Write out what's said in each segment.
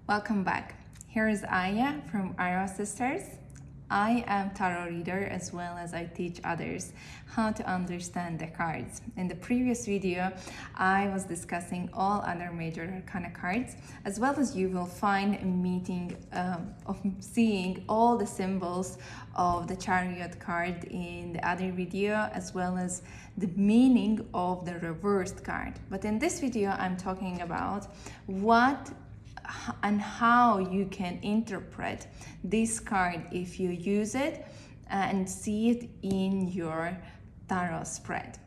Welcome back. Here is Aya from Aya Sisters. I am tarot reader as well as I teach others how to understand the cards. In the previous video, I was discussing all other major arcana cards, as well as you will find a meeting of seeing all the symbols of the Chariot card in the other video, as well as the meaning of the reversed card. But in this video, I'm talking about what and how you can interpret this card if you use it and see it in your tarot spread.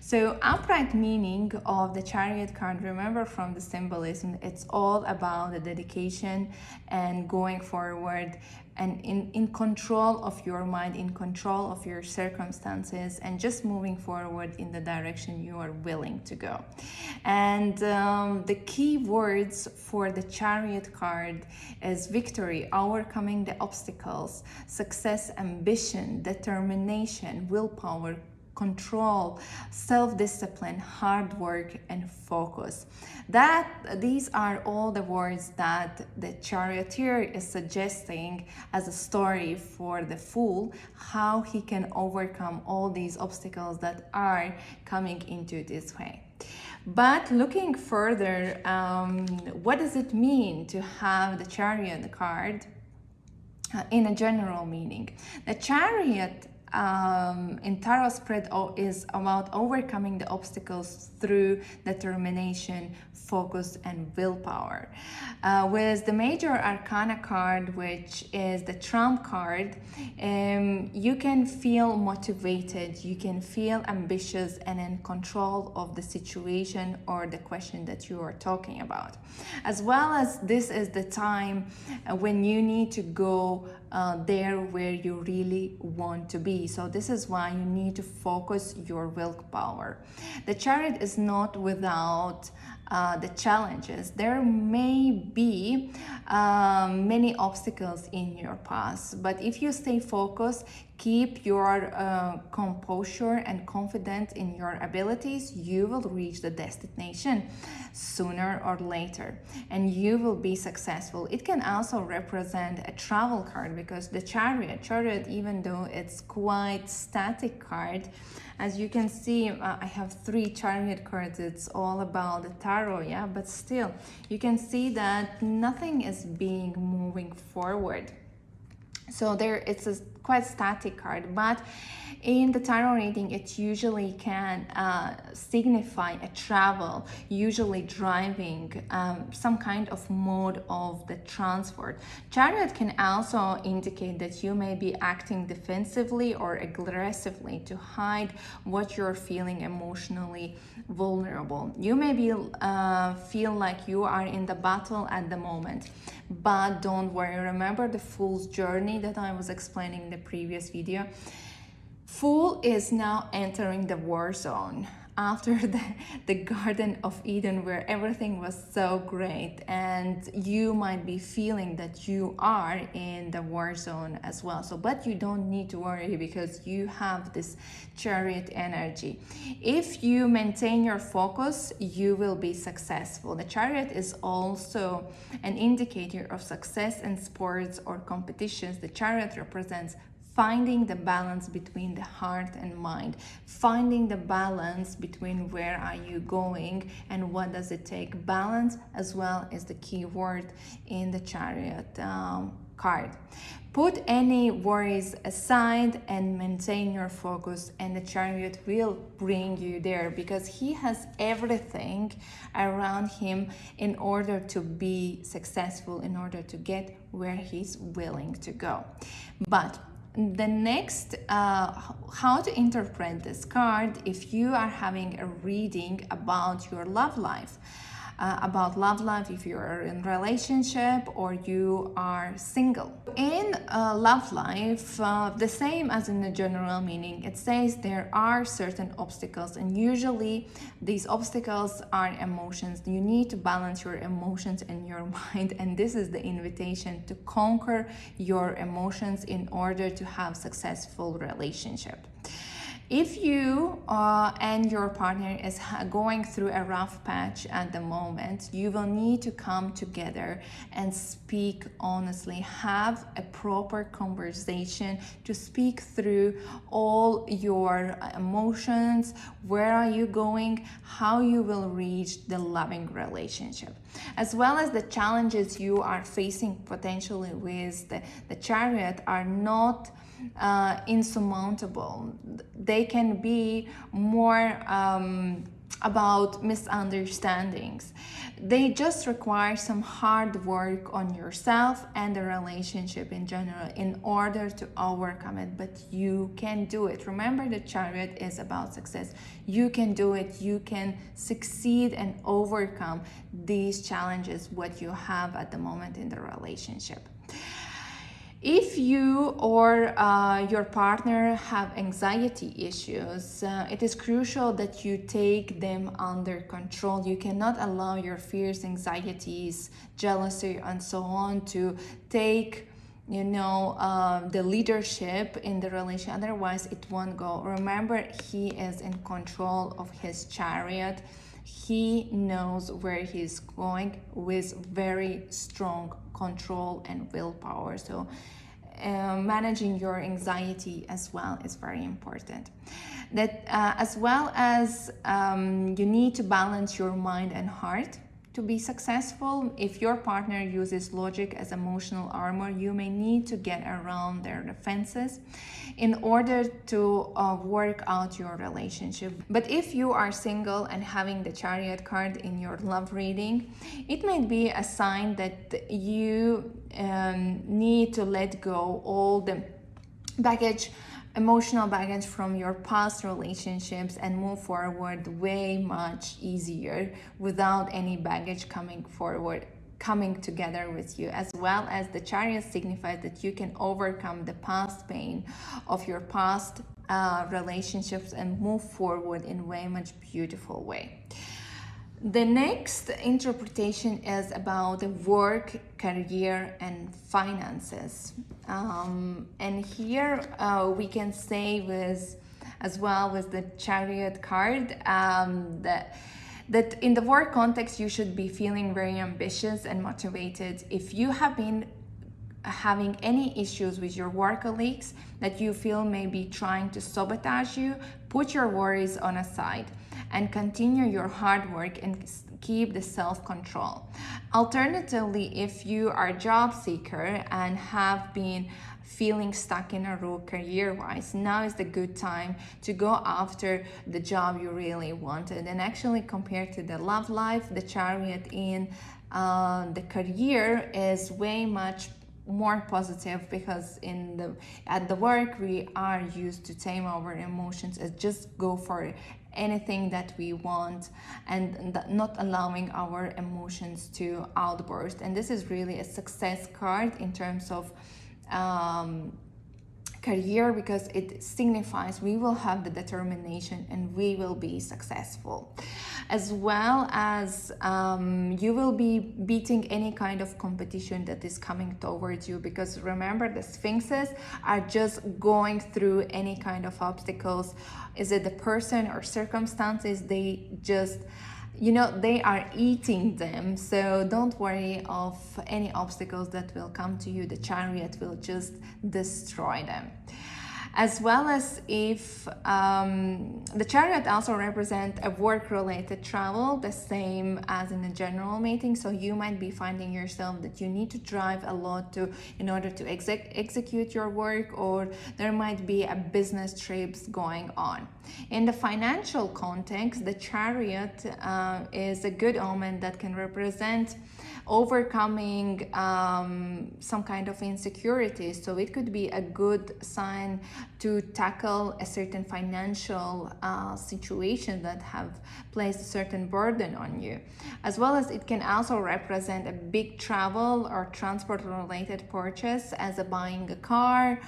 So upright meaning of the Chariot card, remember from the symbolism, it's all about the dedication and going forward and in control of your mind, in control of your circumstances, and just moving forward in the direction you are willing to go. And the key words for the Chariot card is victory, overcoming the obstacles, success, ambition, determination, willpower, control, self-discipline, hard work, and focus. These are all the words that the charioteer is suggesting as a story for the fool, how he can overcome all these obstacles that are coming into this way. But looking further, what does it mean to have the Chariot card in a general meaning? The Chariot in tarot spread is about overcoming the obstacles through determination, focus, and willpower. With the major arcana card, which is the trump card, you can feel motivated, you can feel ambitious and in control of the situation or the question that you are talking about. As well as this is the time when you need to go there where you really want to be. So this is why you need to focus your willpower. The Chariot is not without the challenges. There may be many obstacles in your past, but if you stay focused, keep your composure and confident in your abilities, you will reach the destination sooner or later and you will be successful. It can also represent a travel card because the chariot, even though it's quite static card, as you can see, I have 3 Chariot cards. It's all about the tarot, yeah, but still you can see that nothing is being moving forward. So it's a quite static card, but in the tarot reading, it usually can signify a travel, usually driving, some kind of mode of the transport. Chariot can also indicate that you may be acting defensively or aggressively to hide what you're feeling emotionally vulnerable. You may be feel like you are in the battle at the moment, but don't worry. Remember the fool's journey that I was explaining in the previous video? Fool is now entering the war zone after the Garden of Eden, where everything was so great, and you might be feeling that you are in the war zone as well. So, but you don't need to worry because you have this Chariot energy. If you maintain your focus, you will be successful. The Chariot is also an indicator of success in sports or competitions. The Chariot represents finding the balance between the heart and mind, finding the balance between where are you going and what does it take. Balance as well is the key word in the Chariot card. Put any worries aside and maintain your focus, and the Chariot will bring you there because he has everything around him in order to be successful, in order to get where he's willing to go. But the next, how to interpret this card if you are having a reading about your love life. If you are in relationship or you are single. In love life, the same as in the general meaning, it says there are certain obstacles, and usually these obstacles are emotions. You need to balance your emotions and your mind, and this is the invitation to conquer your emotions in order to have successful relationship. If you and your partner is going through a rough patch at the moment, you will need to come together and speak honestly, have a proper conversation to speak through all your emotions, where are you going, how you will reach the loving relationship, as well as the challenges you are facing potentially with the Chariot are not insurmountable. They can be more about misunderstandings. They just require some hard work on yourself and the relationship in general in order to overcome it, but you can do it. Remember, the Chariot is about success. You can do it. You can succeed and overcome these challenges what you have at the moment in the relationship. If you or your partner have anxiety issues, it is crucial that you take them under control. You cannot allow your fears, anxieties, jealousy, and so on to take the leadership in the relation. Otherwise, it won't go. Remember, he is in control of his Chariot. He knows where he's going with very strong control and willpower. So managing your anxiety as well is very important. That as well as you need to balance your mind and heart to be successful. If your partner uses logic as emotional armor, you may need to get around their defenses in order to work out your relationship. But if you are single and having the Chariot card in your love reading, it may be a sign that you need to let go all the emotional baggage from your past relationships and move forward way much easier without any baggage coming together with you. As well as the Chariot signifies that you can overcome the past pain of your past relationships and move forward in way much beautiful way. The next interpretation is about the work, career, and finances. And here we can say as well with the Chariot card that in the work context you should be feeling very ambitious and motivated. If you have been having any issues with your work colleagues that you feel may be trying to sabotage you, put your worries on a side and continue your hard work and keep the self-control. Alternatively, if you are a job seeker and have been feeling stuck in a rut career-wise, now is the good time to go after the job you really wanted. And actually, compared to the love life, the Chariot in the career is way much more positive, because at the work we are used to tame our emotions and just go for anything that we want and not allowing our emotions to outburst. And this is really a success card in terms of career, because it signifies we will have the determination and we will be successful, as well as you will be beating any kind of competition that is coming towards you, because remember, the Sphinxes are just going through any kind of obstacles. Is it the person or circumstances? They just they are eating them. So don't worry of any obstacles that will come to you. The Chariot will just destroy them. As well as if the Chariot also represents a work-related travel, the same as in a general meeting. So you might be finding yourself that you need to drive a lot in order to execute your work, or there might be a business trips going on. In the financial context, the Chariot is a good omen that can represent overcoming some kind of insecurity. So it could be a good sign to tackle a certain financial situation that have placed a certain burden on you. As well as it can also represent a big travel or transport related purchase, as buying a car,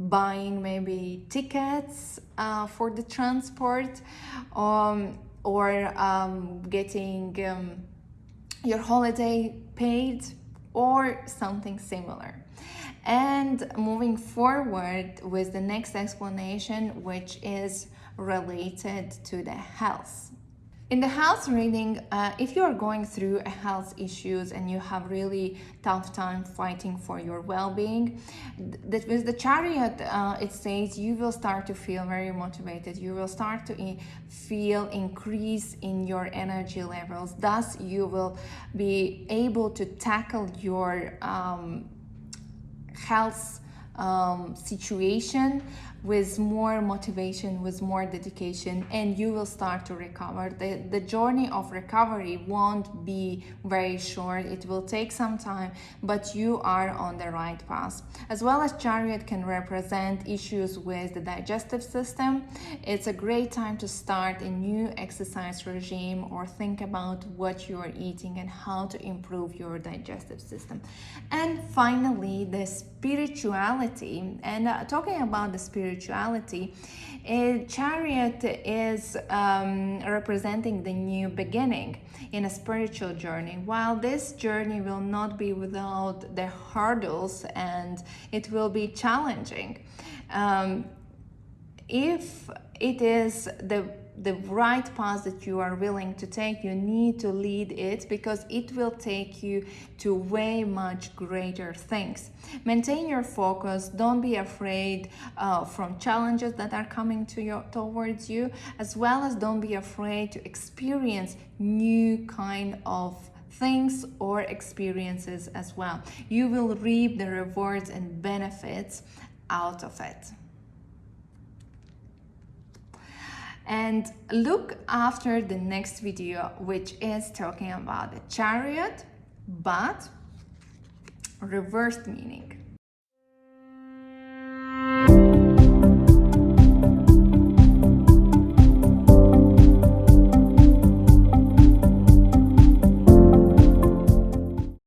buying maybe tickets for the transport, or getting your holiday paid, or something similar. And moving forward with the next explanation, which is related to the health. In the health reading, if you are going through a health issues and you have really tough time fighting for your well-being, with the Chariot, it says you will start to feel very motivated. You will start to feel increase in your energy levels. Thus, you will be able to tackle your health situation with more motivation, with more dedication, and you will start to recover. The journey of recovery won't be very short. It will take some time, but you are on the right path. As well as Chariot can represent issues with the digestive system. It's a great time to start a new exercise regime or think about what you are eating and how to improve your digestive system. And finally, the spirituality. And talking about the spirituality, Chariot is representing the new beginning in a spiritual journey. While this journey will not be without the hurdles and it will be challenging, if it is the right path that you are willing to take, you need to lead it, because it will take you to way much greater things. Maintain your focus. Don't be afraid from challenges that are coming towards you, as well as don't be afraid to experience new kind of things or experiences as well. You will reap the rewards and benefits out of it. And look after the next video, which is talking about the Chariot, but reversed meaning.